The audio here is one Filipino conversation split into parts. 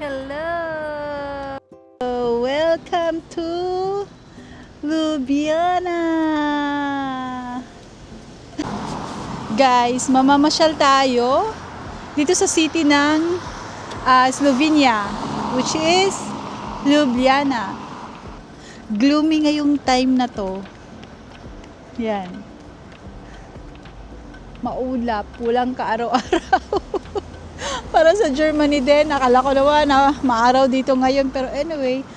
Hello! Welcome to Ljubljana! Guys, mamamasyal tayo dito sa city ng Slovenia, which is Ljubljana. Gloomy ngayong time na to. Yan. Maulap, walang kaaraw-araw. Para sa Germany din, akala ko naman na maaraw dito ngayon. Pero anyway,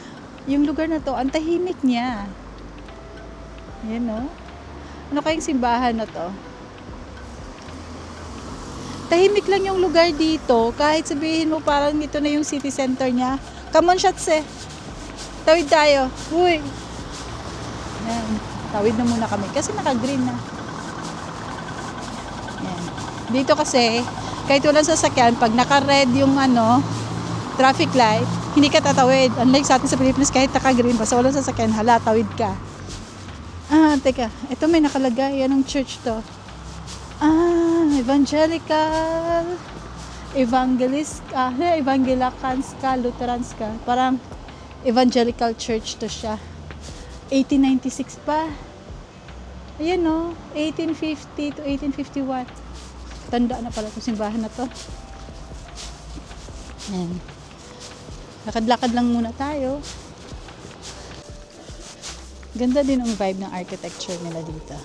yung lugar na to, ang tahimik niya. Yan no? Ano kayang simbahan na to? Tahimik lang yung lugar dito. Kahit sabihin mo parang ito na yung city center niya. Come on, Shatse. Tawid tayo. Uy. Yan. Tawid na muna kami. Kasi naka-green na. Yan. Dito kasi, kahit walang sasakyan, pag naka-red yung traffic light, hindi ka tatawid. Unlike sa atin sa Pilipinas, kahit naka-green, basta walang sasakyan, hala, tawid ka. Teka, ito may nakalagay. Anong church to? Evangelical, Evangelicanska, Lutheranska. Parang evangelical church to siya. 1896 pa. Ayan no, 1850 to 1851. Tanda na pala itong simbahan na to. Ayan. Lakad-lakad lang muna tayo. Ganda din ang vibe ng architecture nila dito.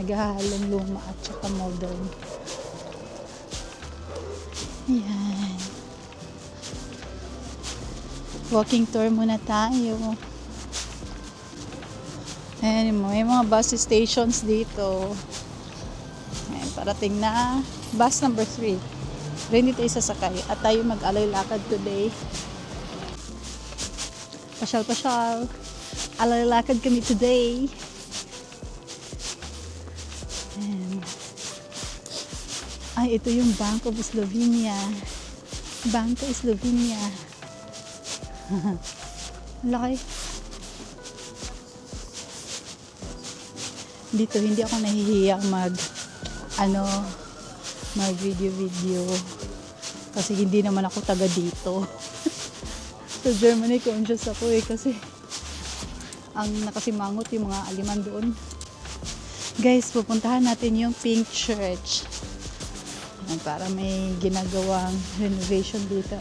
Naghahalong luma at saka modern. Ayan. Walking tour muna tayo. Ayan, may mga bus stations dito. Ayan, parating na bus number 3. Pero hindi tayo sasakay at tayo mag-alay-lakad today. Pasyal-pasyal. Alay-lakad kami today. Ayan. Ay, ito yung Bank of Slovenia. Bank of Slovenia. Laki. Dito hindi ako nahihiyang mag video kasi hindi naman ako taga dito. Sa Germany conscious ako kasi ang nakasimangot yung mga aliman doon. Guys, pupuntahan natin yung Pink Church. Para may ginagawang renovation dito.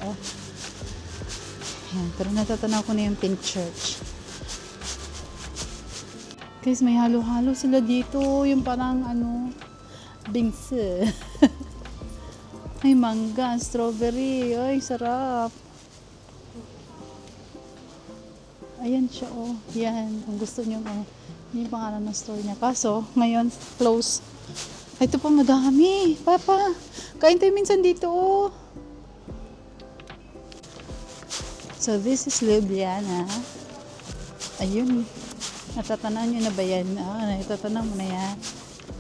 Ayan, pero natatanaw ko na yung Pink Church. Guys, may halo-halo sila dito. Yung parang bingse. May mangga, strawberry. Ay, sarap. Ayan siya, oh. Yan. Kung gusto nyo, yung pangalan ng store niya. Kaso, ngayon, close. Ito pa, madami. Papa, kain tayo minsan dito, oh. So, this is Ljubljana. Ayun. Natatanaw nyo na ba yan? Natatanaw mo na yan.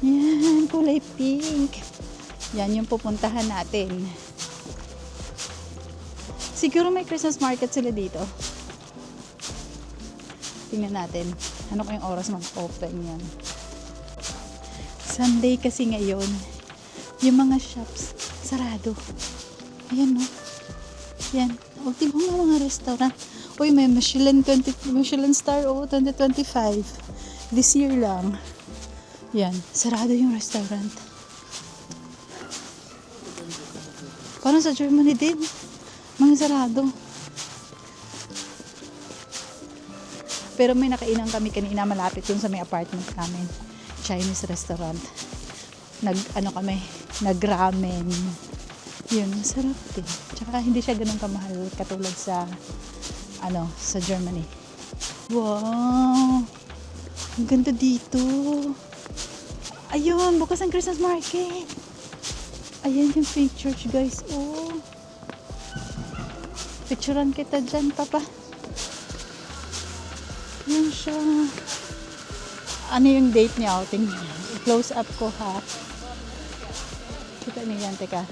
Yan, kulay pink. Yan yung pupuntahan natin. Siguro may Christmas market sila dito. Tingnan natin. Ano kayong oras mag-open yan? Sunday kasi ngayon. Yung mga shops, sarado. Ayan no. Yan. O, tingnan mo mga restaurant. Uy, may Michelin star 2025. This year lang. Yan, sarado yung restaurant. Parang sa Germany din. Mga sarado. Pero may nakainan kami kanina malapit yung sa may apartment namin. Chinese restaurant. Nag-ramen. Yun, masarap din. Tsaka hindi siya ganun kamahal katulad sa Germany. Wow! Ang ganda dito. Ayun, bukas ang Christmas market. Ayan yung Pink Church, guys. Oh. Picturean kita dyan, Papa. Yan siya. Ano yung date niya? I-close up ko, ha? Kita niyo yan, teka.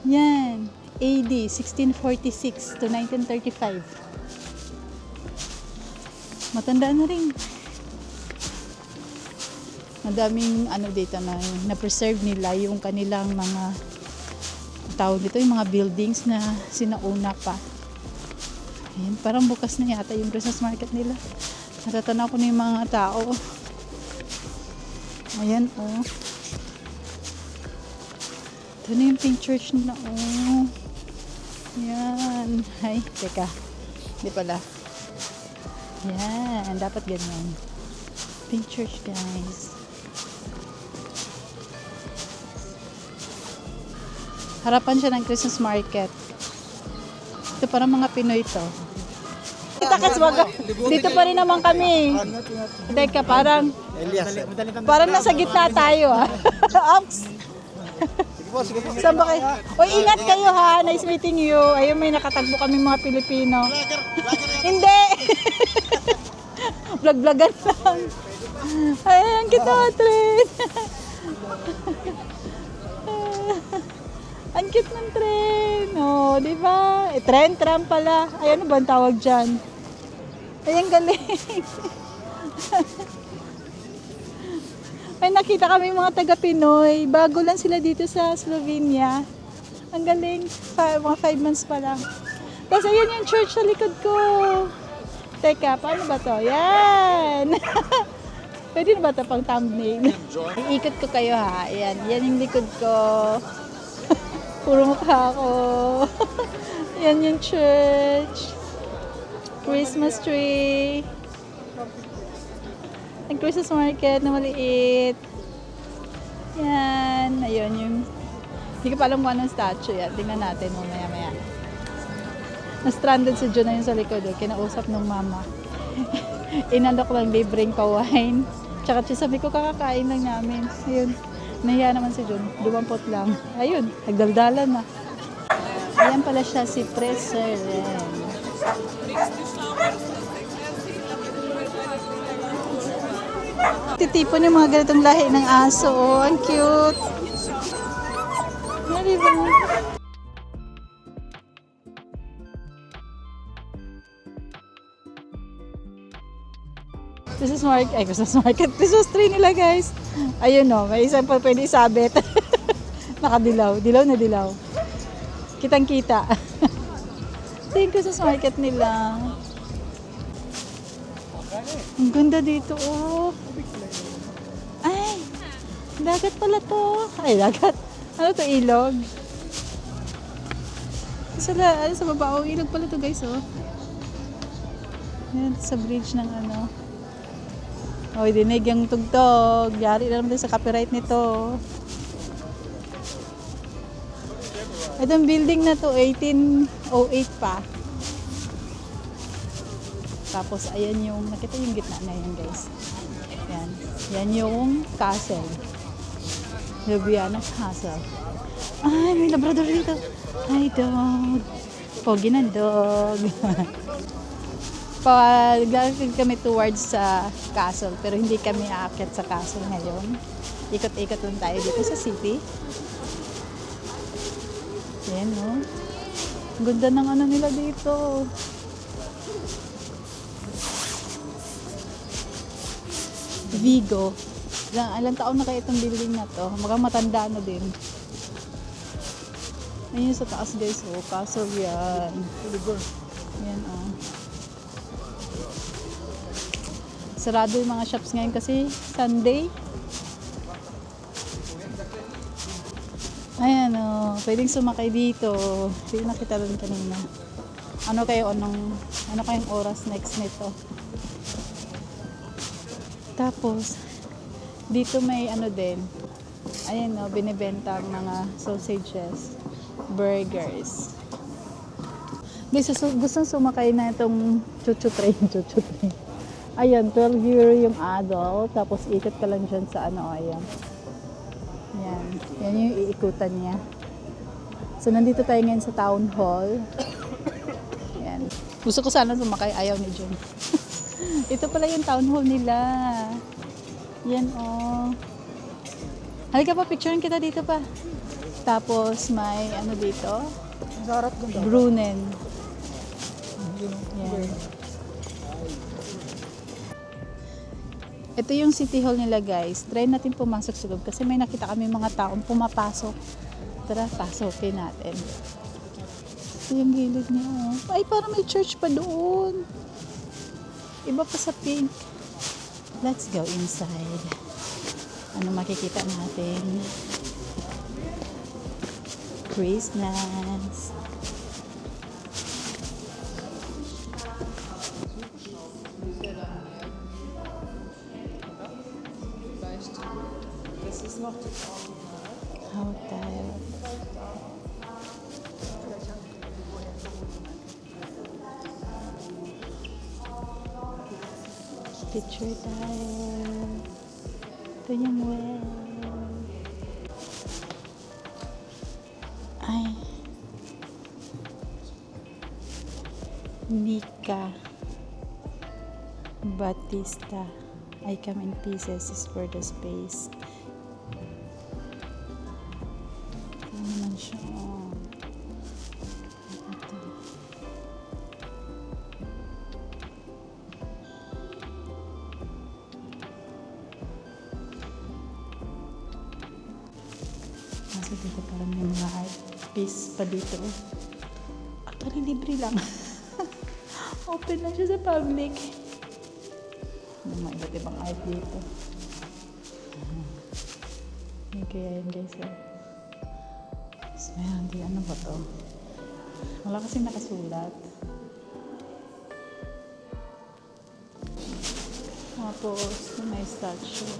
Yan. AD 1646 to 1935. Matanda na rin. Ang daming ano dito na preserve nila yung kanilang mga tawag dito, yung mga buildings na sinauna pa. Ayan, parang bukas na yata yung Christmas market nila. Natatanaw ko na yung mga tao. Ayan, oh. Ito na yung pink church nila, oh. Ayan. Ay, teka. Hindi pala. Ayan, dapat ganyan. Pink church, guys. Harapan siya ng Christmas market. Ito parang mga Pinoy to. Kita kaswaga. Dito pa rin naman kami. Teka, parang nasa gitna tayo, ah. Ops. Saan ba kayo? Uy, ingat kayo, ha. Nice meeting you. Ayun, may nakatagbo kami mga Pilipino. Hindi. Vlog-vlogan lang. Ayan, kita, Trin. Ang cute ng tren. Oh, di ba? Tram pala. Ay, ano ba ang tawag dyan? Ay, ang galing. Ay, nakita kami mga taga-Pinoy. Bago lang sila dito sa Slovenia. Ang galing. Mga 5 months pa lang. Tapos, ayan yung church sa likod ko. Teka, paano ba to? Yan! Pwede na ba ito pang thumbnail? Iikot ko kayo, ha. Ayan, yan yung likod ko. Puro mukha ko. Yan yung church. Christmas tree. Ang Christmas market na maliit. Yan. Ayun yung... Hindi ko pa alam kung anong statue yan. Tingnan natin mamaya-maya. Na-stranded si Jun na yun sa likod. Kinausap ng mama. Inandok lang libreng pa-wine. Tsaka sabi ko kakakain lang namin. Ayun. Nahiya naman si Jun. 20 lang. Ayun. Nagdaldalan na. Ayan pala siya si President. Titipon yung mga ganitong lahi ng aso. Oh, ang cute. Ano ba? Christmas market. Christmas tree nila, guys. Ayun, no. May isang pa pwede isabit. Nakadilaw. Dilaw na dilaw. Kitang-kita. Ito yung Christmas market nila. Ang ganda dito, oh. Ay, dagat pala to. Ay, dagat. Ano to, ilog? Sa baba, oh, ilog pala to, guys, oh. Yan, sa bridge ng ano. Oh, dinig yung tugtog. Yari na naman sa copyright nito. Itong building na to, 1808 pa. Tapos, ayan yung, nakita yung gitna na yan, guys. Yan. Yan yung castle. Ljubljana Castle. Ay, may labrador dito. Hi, dog. Pogi na dog. Paglalakad kami towards sa castle, pero hindi kami aakyat sa castle ngayon. Ikot-ikot lang tayo dito sa city. Ayan, no? Ang ganda ng ano nila dito. Vigo. Ilang taon na kaya itong building na to. Mukhang matanda na din. Ayun sa taas, guys. Oh, castle yan. Ayan, oh. Sarado yung mga shops ngayon kasi Sunday. Ayan, oh, pwedeng sumakay dito. Hindi nakita rin kanina. Ano kayong oras next nito? Tapos, dito may ano din. Ayan, oh, binibenta ang mga sausages, burgers. Guys, gustong sumakay na itong chuchu train. Ayan, 12 euro yung adult. Tapos ikot ka lang dyan sa ano, ayan. Yan. Yan yung iikutan niya. So, nandito tayo ngayon sa town hall. Yan. Gusto ko sana sumakay. Ayaw ni Jun. Ito pala yung town hall nila. Yan, oh. Halika pa, picturean kita dito pa. Tapos, may ano dito? Brunnen. Yan. Ito yung City Hall nila guys. Try natin pumasok sa loob kasi may nakita kami mga taong pumapasok. Tara, pasokin natin. Ito yung gilid niya. Oh. Ay, parang may church pa doon. Iba pa sa pink. Let's go inside. Ano makikita natin? Christmas. Hotel. Picture tayo. Ito yung well. Ay. Nika Batista. I come in pieces is for the space. Ito naman siya. Ito. Nasa dito parang may mga art piece pa dito. Actually, libre lang. Open lang siya sa public. May iba't ibang art dito. Kaya yan guys. Tapos meron din, ano ba to? Wala kasing nakasulat. Tapos may statue.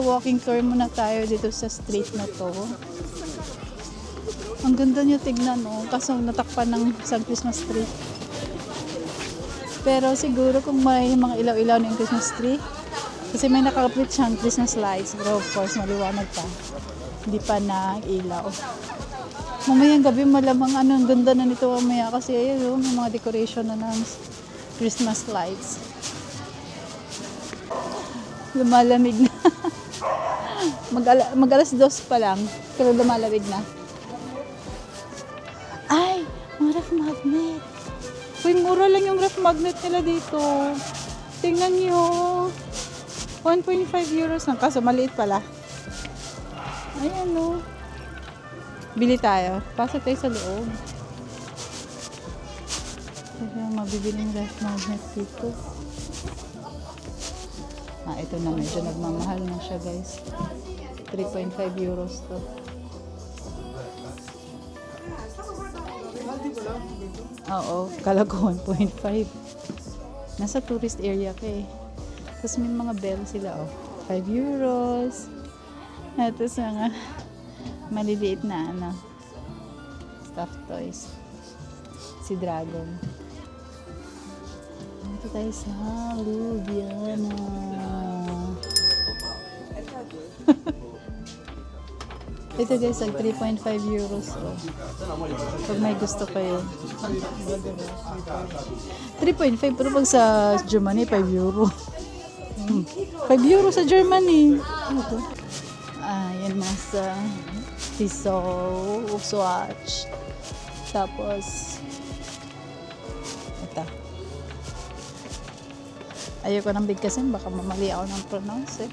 Walking tour muna tayo dito sa street na to. Ang ganda niya tignan, no? Kaso natakpan ng isang Christmas tree. Pero siguro kung may mga ilaw-ilaw na yung Christmas tree, kasi may nakakapit siyang Christmas lights, pero of course maliwanag pa. Hindi pa nag-ilaw. Mamayang gabi malamang ang ganda na nito mamaya kasi ayun, may mga decoration na ng Christmas lights. Lumalamig na. Mag-alas 2 pa lang, pero lumalamig na. Ay, mga ref magnet. Uy, mura lang yung ref magnet nila dito. Tingnan nyo. 1.5 euros lang, kaso maliit pala. Ayan o. Bili tayo. Pasok tayo sa loob. Kaya mabibiling ref magnet dito. Ito na, medyo nagmamahal na siya guys. 3.5 euros to. Oo, kala ko 1.5. Nasa tourist area ka eh. Tapos may mga bell sila, oh. 5 euros. Tapos mga maliliit na ano, stuffed toys. Si Dragon. Dito tayo sa Ljubljana. Ito guys, ang 3.5 euros. Oh. Pag may gusto kayo. 3.5 pero pag sa Germany, 5 euro. 5 euro sa Germany. Yan mga sa Tissot, Swatch. Tapos, ito. Ayoko nang bigkasin, baka mamali ako ng pronounce eh.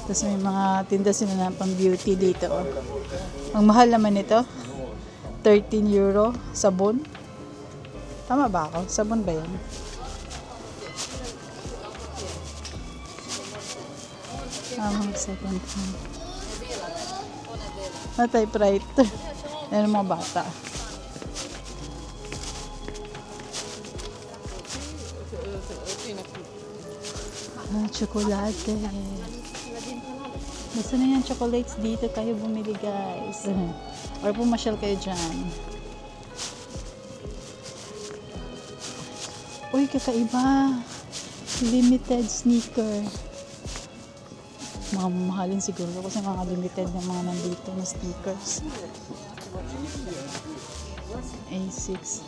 Tapos may mga tinda sila na pang beauty dito. Oh. Ang mahal naman ito, 13 euro, sabon. Tama ba ako? Sabon ba yan? Second hand. Typewriter. Yan ang mga bata. Chocolate. Basta na yan, chocolates dito kayo bumili guys. Or pumasyal kayo dyan. Uy, kakaiba. Limited sneaker. Mga mamahalin siguro kasi mga limited ng mga nandito na sneakers. A6.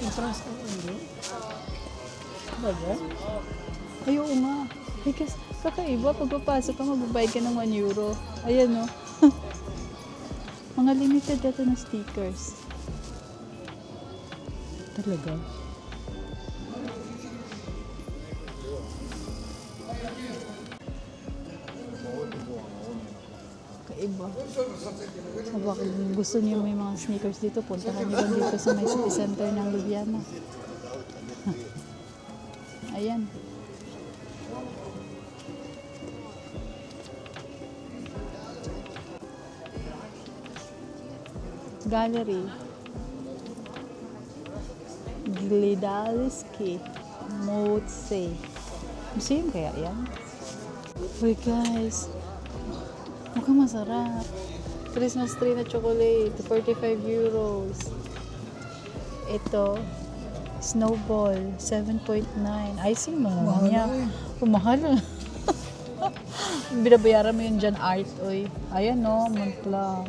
Entrance ko hindi. Baga? Ay, oo nga. Ay, kasi kakaiba. Pag papasok ka, magbabayad ka ng 1 euro. Ayan, no? Mga limited dito na stickers. Talaga? Kakaiba. So, baka gusto niyo may mga sneakers dito, puntahan niyo lang dito sa may city center ng Ljubljana. Ayan. Gallery. Glidalski. Motse. Museum kaya yan? Uy guys. Mukhang masarap. Christmas tree na chocolate. 45 euros. Ito. Snowball. 7.9. Icing mo naman niya. Mahal. Binabayaran mo yun dyan art. Uy. Ayan no. Montblanc.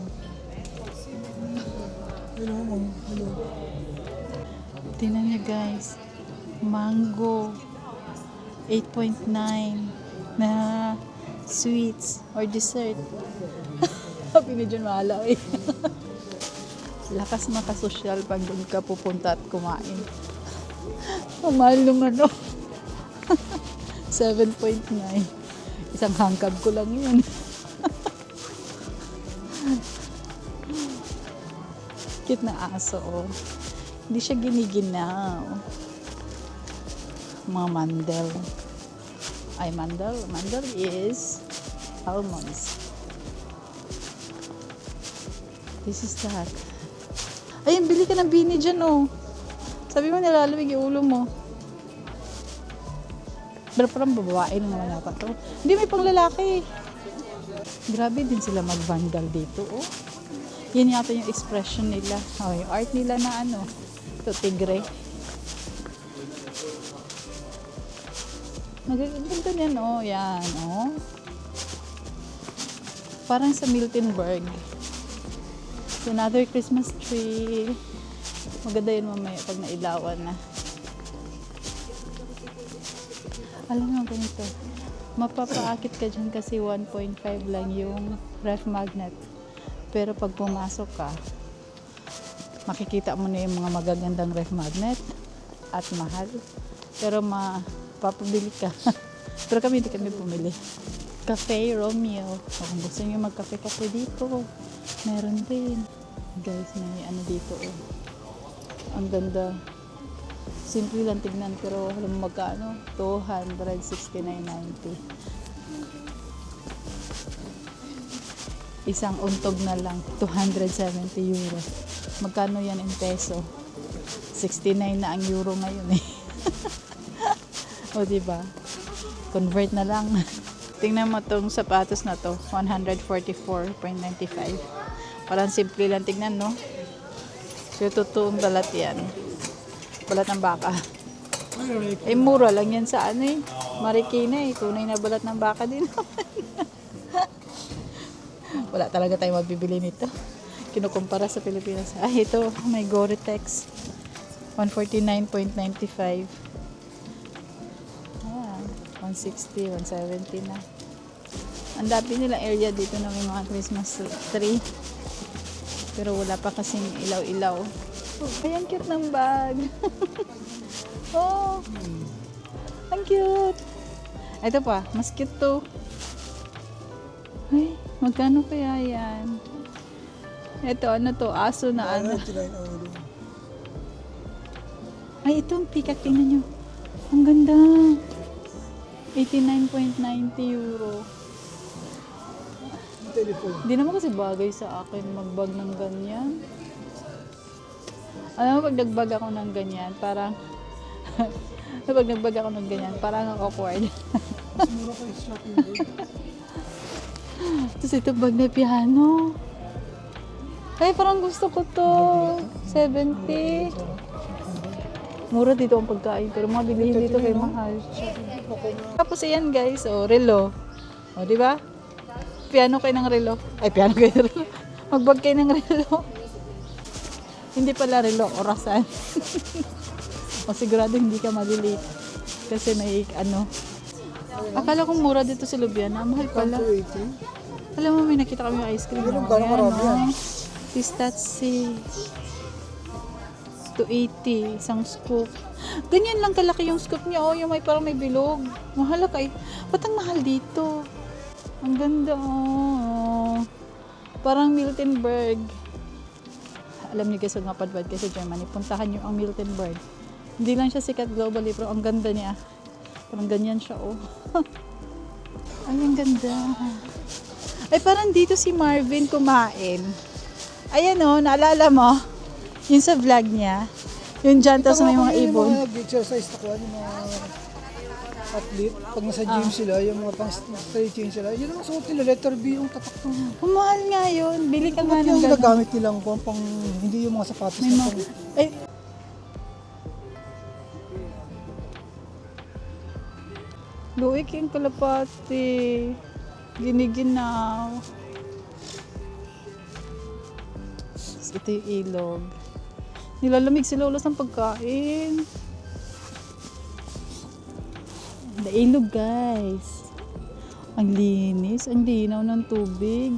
Tingnan niyo guys. Mango. 8.9 na sweets or dessert. Sabi ni John Mahala eh. Lakas makasosyal pag doon ka pupunta at kumain. Ang mahal nung ano. 7.9. Isang hangkab ko lang yun. Cute na aso oh. Hindi siya giniginaw. Mga mandel. Ay, mandel. Mandel is almonds. This is that. Ayun, bili ka ng bini dyan, oh. Sabi mo, nilalamig yung ulo mo. Pero parang babae naman nata to. Hindi, may pang lalaki. Grabe din sila mag-vandal dito, oh. Yan yata yung expression nila. Oh, yung art nila na ano. Ito, tigre. Magaganda niyan, oh. Yan, oh. Parang sa Miltenberg. So, another Christmas tree. Maganda yun mamaya pag nailawan na. Alam mo ganito. Mapapaakit ka dyan kasi 1.5 lang yung ref magnet. Pero pag pumasok ka, makikita mo na yung mga magagandang ref magnet at mahal. Pero mapapabili ka. Pero kami hindi kami bumili. Cafe Romeo. Kung gusto nyo magkape-kape dito, meron din. Guys, may ano dito oh. Ang ganda. Simple lang tignan pero alam mo magkano? 269.90. Isang untog na lang, 270 euro. Magkano yan in peso? 69 na ang euro ngayon eh. O diba? Convert na lang. Tingnan mo tong sapatos na to, 144.95. Parang simple lang tignan, no? So, totoong balat yan. Balat ng baka. Eh, mura lang yan sa ano eh. Marikina eh. Tunay na balat ng baka din. Wala talaga tayo mabibili nito. Kinukumpara sa Pilipinas. Ay, ito. May Gore-Tex. 149.95. Ah, 160, 170 na. Ang dami nilang area dito na may mga Christmas tree. Pero wala pa kasing ilaw-ilaw. Ay, ang cute ng bag. Oh, ang cute. Ito pa, mas cute to. Ay, magkano kaya yan? Ito, ano to? Aso na ano. Ay, ito ang peacock. Tingnan nyo. Ang ganda. 89.90 euro. Hindi naman kasi bagay sa akin magbag ng ganyan. Alam mo, pag nagbag ako ng ganyan, parang pag nagbag ako ng ganyan, parang awkward. Mas mura pa yung shopping bag. Tapos ito bag na piano. Ay, parang gusto ko to. 70. Mura dito ang pagkain, pero mga bilihin dito kay mahal. Tapos ayan guys, oh, relo. O, di ba? Piano kayo ng relo. Ay, piano kayo ng relo. Magbag kayo ng relo. Hindi pala relo, orasan. O sigurado hindi ka malilate. Kasi may ano. Akala kong mura dito sa Lubiana. Mahal pala. 280. Alam mo, may nakita kami yung ice cream. Ganun, no? gano'ng Ayan, karami yan? no? Pistachio. 280. Isang scoop. Ganyan lang kalaki yung scoop niya. Oh, yung may parang may bilog. Mahal ka eh. Ba't ang mahal dito? Ang ganda oh. Parang Miltenberg. Alam niyo guys, huwag mapadbad kayo sa Germany. Puntahan niyo ang Miltenberg. Hindi lang siya sikat globally, pero ang ganda niya. Parang ganyan siya oh. Ay, ang ganda. Ay, parang dito si Marvin kumain. Ayan oh, naalala mo? Yung sa vlog niya. Yung dyan, tapos may mga ibon. Yung mga exercise na kuha, yung mga athlete, pag nasa gym sila, yung mga pang stretching sila, yun ang suot nila, letter B yung tatak to. Mahal nga yun. Bili ka nga ng Yung ganun. ginagamit nilang pang, hindi yung mga sapatos May na mga... Ay, luik yung kalapati. Giniginaw. Tapos ito yung ilog. Nilalamig si Lola ng pagkain. The ilog, guys. Ang linis. Ang linaw ng tubig.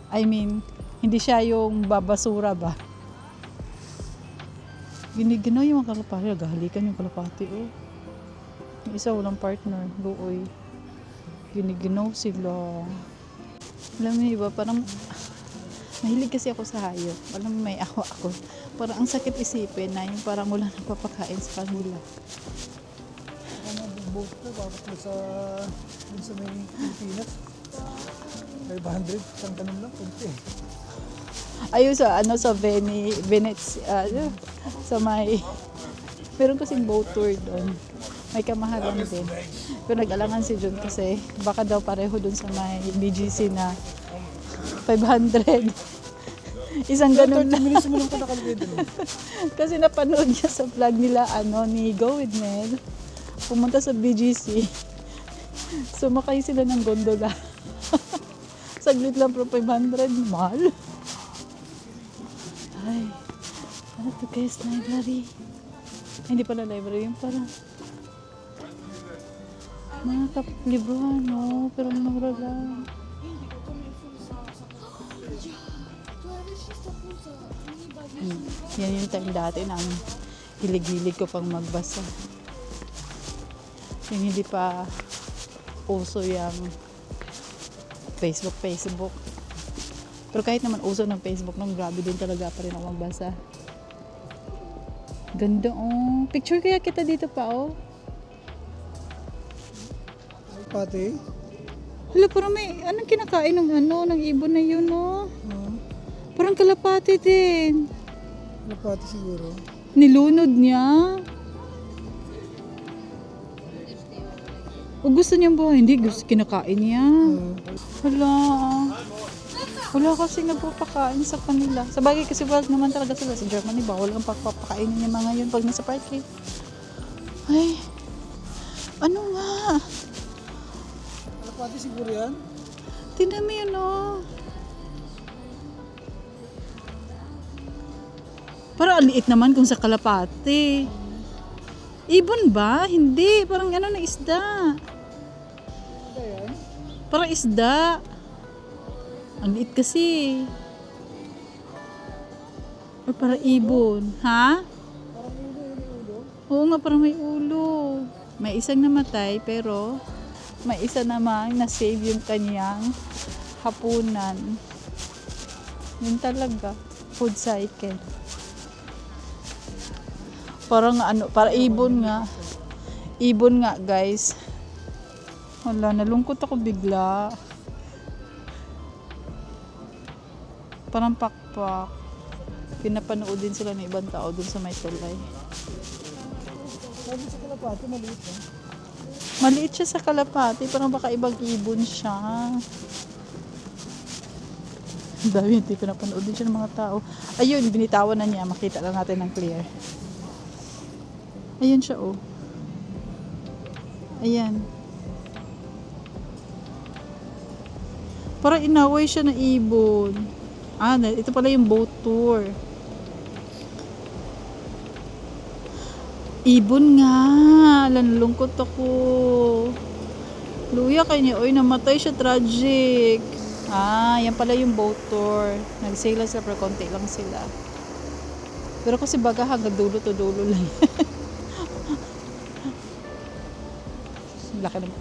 I mean, hindi siya yung babasura ba? Giniginaw yung mga kalapati. Nagahalikan yung kalapati, oh. Yung isa walang partner. Luoy. Giniginaw sila. Alam mo iba, parang mahilig kasi ako sa hayop. Alam mo, may awa ako. Parang ang sakit isipin na yung parang wala nagpapakain sa kanila. ano, boat ko, bakit mo sa, dun sa may Pilipinas. 500, isang ganun lang, kunti. Ayun sa ano sa Venezia, sa may meron kasing boat tour doon. May kamahalan din. Pero nag-alangan si Jun kasi baka daw pareho doon sa may BGC na 500. Isang ganun 30 lang. minutes mo lang ka nakalagay dun. Kasi napanood niya sa vlog nila ano ni Go with Mel. Pumunta sa BGC. Sumakay sila ng gondola. Saglit lang pero 500. Mahal. Ay. Ano to guys? Library. Ay, hindi pala library. Yung parang mga libro no? Pero mura lang. Yan yung time dati nang hilig-hilig ko pang magbasa. Yung hindi pa uso yung Facebook. Pero kahit naman uso ng Facebook nung grabe din talaga pa rin ako magbasa. Ganda oh. Picture kaya kita dito pa oh. Pati, Hala, parang may anong kinakain ng ano, ng ibon na yun oh. uh, Parang kalapati din. pati siguro. Nilunod niya. O gusto niyang buhay? Hindi, gusto kinakain niya. Hala. Wala kasi nagpapakain sa kanila. Sa bagay kasi wag naman talaga sila sa Germany. Bawal ang pagpapakainin yung mga yun pag nasa party. Ay. Ano nga? Pati siguro yan. Tingnan mo yun oh. Parang ang liit naman kung sa kalapati. Ibon ba? Hindi. Parang ano na isda. Ano yan? Parang isda. Ang liit kasi. Or parang ibon. Ha? Parang ulo, yung ulo. Oo nga, parang may ulo. May isang namatay, pero may isa namang na-save yung kanyang hapunan. Yun talaga. Food cycle. Parang ano, para ibon nga. Ibon nga, guys. Wala, nalungkot ako bigla. Parang pakpak. Pinapanood din sila ng ibang tao dun sa may tulay. Sabi sa kalapati, maliit yan. Maliit siya sa kalapati, parang baka ibang ibon siya. Ang dami yung pinapanood din siya ng mga tao. Ayun, binitawan na niya. Makita lang natin ng clear. Ayun siya, oh. Ayan. Parang inaway siya ng ibon. Ah, ito pala yung boat tour. Ibon nga. Nalungkot ako. Luya kay niya. Oy, namatay siya. Tragic. Ah, yan pala yung boat tour. Nagsila sila pero konti lang sila. Pero kasi baga hanggang dulo to dulo lang. Laki naman.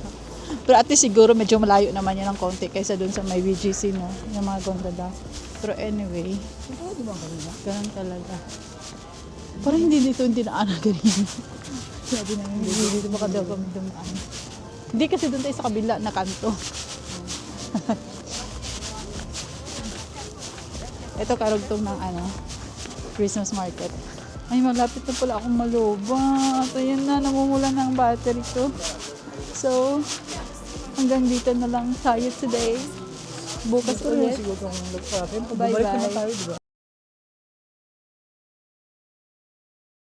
Pero at least siguro medyo malayo naman yan ng konti kaysa dun sa may VGC, no? Yung mga gondola. Pero anyway, Di ba ang kanina? ganun talaga. Parang hindi na ganyan. Sabi namin, hindi dito baka daw kami dumaan. Hindi kasi doon tayo sa kabila na kanto. Ito karugtong ng Christmas market. Ay, malapit na pala akong malobat. Ayan na, namumula na ang battery ko. So, hanggang dito na lang tayo today. Bukas Ito rin ulit. siguro itong sa atin. Bye-bye. Bumalik naman tayo, di ba?